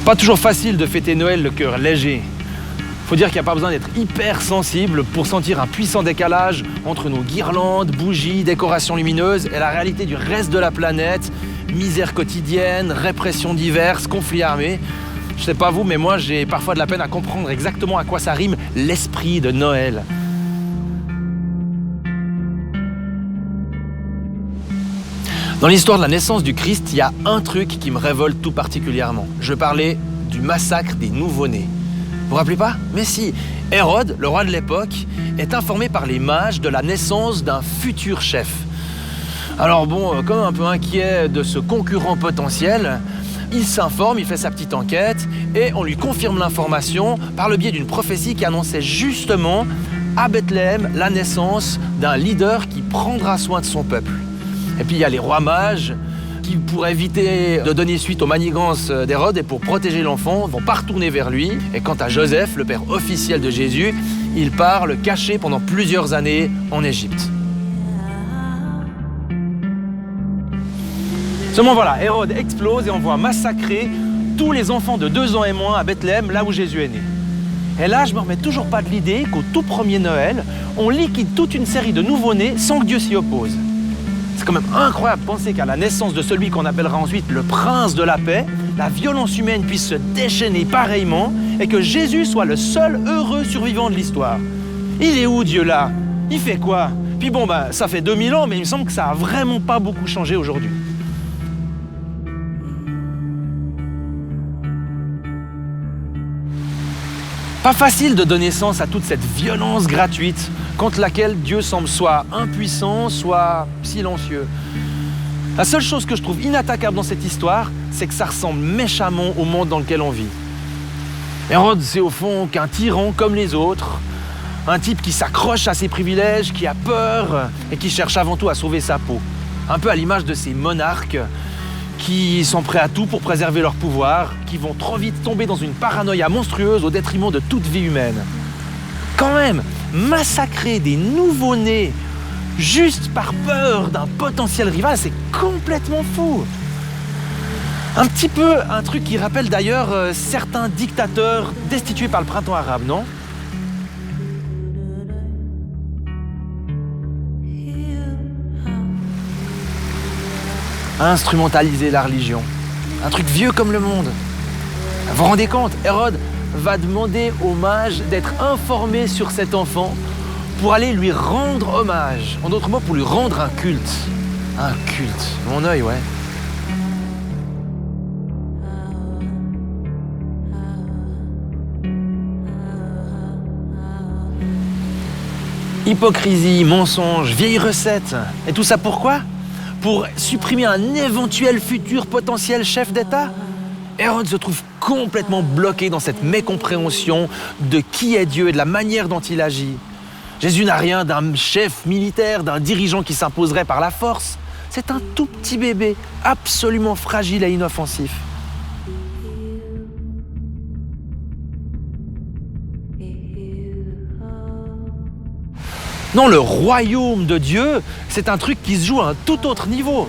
Pas toujours facile de fêter Noël le cœur léger. Faut dire qu'il n'y a pas besoin d'être hyper sensible pour sentir un puissant décalage entre nos guirlandes, bougies, décorations lumineuses et la réalité du reste de la planète. Misère quotidienne, répression diverses, conflits armés. Je sais pas vous, mais moi j'ai parfois de la peine à comprendre exactement à quoi ça rime l'esprit de Noël. Dans l'histoire de la naissance du Christ, il y a un truc qui me révolte tout particulièrement. Je parlais du massacre des nouveau-nés. Vous vous rappelez pas? Mais si, Hérode, le roi de l'époque, est informé par les mages de la naissance d'un futur chef. Alors bon, comme un peu inquiet de ce concurrent potentiel, il s'informe, il fait sa petite enquête et on lui confirme l'information par le biais d'une prophétie qui annonçait justement à Bethléem la naissance d'un leader qui prendra soin de son peuple. Et puis il y a les rois mages qui, pour éviter de donner suite aux manigances d'Hérode et pour protéger l'enfant, vont pas retourner vers lui. Et quant à Joseph, le père officiel de Jésus, il part le cacher pendant plusieurs années en Égypte. Seulement voilà, Hérode explose et envoie massacrer tous les enfants de 2 ans et moins à Bethléem, là où Jésus est né. Et là, je me remets toujours pas de l'idée qu'au tout premier Noël, on liquide toute une série de nouveau-nés sans que Dieu s'y oppose. C'est quand même incroyable de penser qu'à la naissance de celui qu'on appellera ensuite le prince de la paix, la violence humaine puisse se déchaîner pareillement et que Jésus soit le seul heureux survivant de l'histoire. Il est où Dieu là? Il fait quoi? Puis bon, ça fait 2000 ans, mais il me semble que ça a vraiment pas beaucoup changé aujourd'hui. Pas facile de donner sens à toute cette violence gratuite contre laquelle Dieu semble soit impuissant, soit silencieux. La seule chose que je trouve inattaquable dans cette histoire, c'est que ça ressemble méchamment au monde dans lequel on vit. Hérode, c'est au fond qu'un tyran comme les autres, un type qui s'accroche à ses privilèges, qui a peur et qui cherche avant tout à sauver sa peau. Un peu à l'image de ces monarques qui sont prêts à tout pour préserver leur pouvoir, qui vont trop vite tomber dans une paranoïa monstrueuse au détriment de toute vie humaine. Quand même, massacrer des nouveau-nés juste par peur d'un potentiel rival, c'est complètement fou. Un petit peu un truc qui rappelle d'ailleurs certains dictateurs destitués par le printemps arabe, non ? Instrumentaliser la religion. Un truc vieux comme le monde. Vous vous rendez compte, Hérode va demander aux mages d'être informés sur cet enfant pour aller lui rendre hommage. En d'autres mots, pour lui rendre un culte. Un culte. Mon œil, ouais. Hypocrisie, mensonge, vieille recette. Et tout ça pourquoi ? Pour supprimer un éventuel futur potentiel chef d'État ? Hérode se trouve complètement bloqué dans cette mécompréhension de qui est Dieu et de la manière dont il agit. Jésus n'a rien d'un chef militaire, d'un dirigeant qui s'imposerait par la force. C'est un tout petit bébé, absolument fragile et inoffensif. Non, le royaume de Dieu, c'est un truc qui se joue à un tout autre niveau.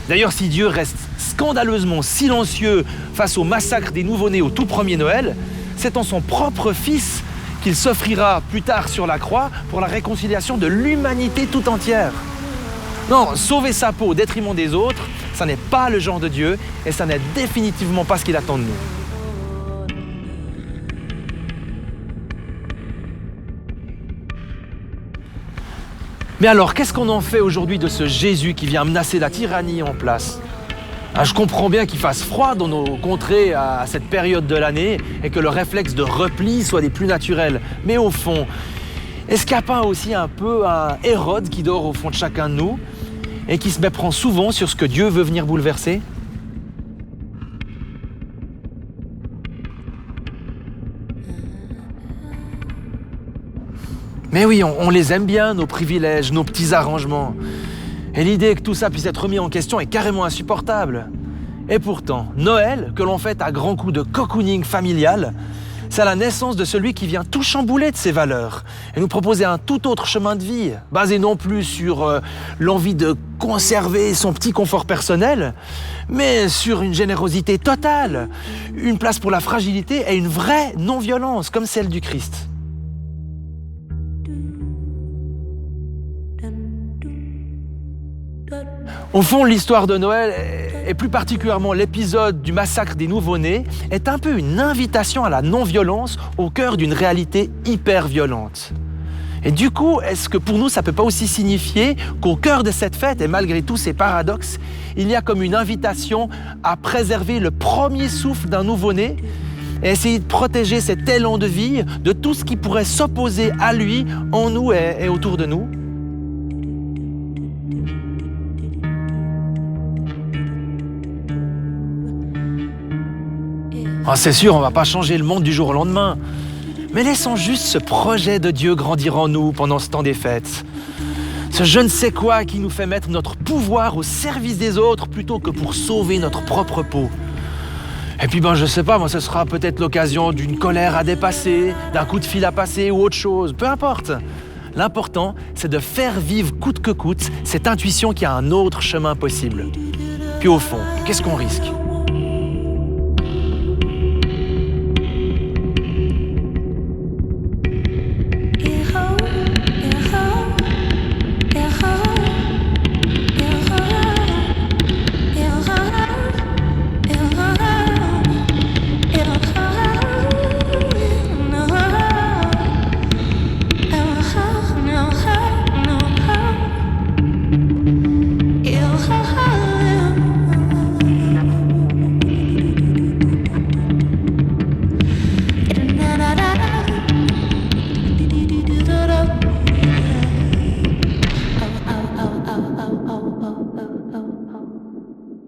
D'ailleurs, si Dieu reste scandaleusement silencieux face au massacre des nouveau-nés au tout premier Noël, c'est en son propre Fils qu'il s'offrira plus tard sur la croix pour la réconciliation de l'humanité tout entière. Non, sauver sa peau au détriment des autres, ça n'est pas le genre de Dieu et ça n'est définitivement pas ce qu'il attend de nous. Mais alors, qu'est-ce qu'on en fait aujourd'hui de ce Jésus qui vient menacer la tyrannie en place ? Je comprends bien qu'il fasse froid dans nos contrées à cette période de l'année et que le réflexe de repli soit des plus naturels. Mais au fond, est-ce qu'il n'y a pas aussi un peu un Hérode qui dort au fond de chacun de nous et qui se méprend souvent sur ce que Dieu veut venir bouleverser ? Mais oui, on les aime bien, nos privilèges, nos petits arrangements. Et l'idée que tout ça puisse être remis en question est carrément insupportable. Et pourtant, Noël, que l'on fête à grands coups de cocooning familial, C'est la naissance de celui qui vient tout chambouler de ses valeurs et nous proposer un tout autre chemin de vie, basé non plus sur l'envie de conserver son petit confort personnel, mais sur une générosité totale, une place pour la fragilité et une vraie non-violence comme celle du Christ. Au fond, l'histoire de Noël, et plus particulièrement l'épisode du massacre des nouveau-nés, est un peu une invitation à la non-violence au cœur d'une réalité hyper violente. Et du coup, est-ce que pour nous, ça ne peut pas aussi signifier qu'au cœur de cette fête, et malgré tous ces paradoxes, il y a comme une invitation à préserver le premier souffle d'un nouveau-né et essayer de protéger cet élan de vie de tout ce qui pourrait s'opposer à lui, en nous et autour de nous? Ah, c'est sûr, on ne va pas changer le monde du jour au lendemain. Mais laissons juste ce projet de Dieu grandir en nous pendant ce temps des fêtes. Ce je ne sais quoi qui nous fait mettre notre pouvoir au service des autres plutôt que pour sauver notre propre peau. Et puis je sais pas, ce sera peut-être l'occasion d'une colère à dépasser, d'un coup de fil à passer ou autre chose, peu importe. L'important, c'est de faire vivre coûte que coûte cette intuition qu'il y a un autre chemin possible. Puis au fond, qu'est-ce qu'on risque ?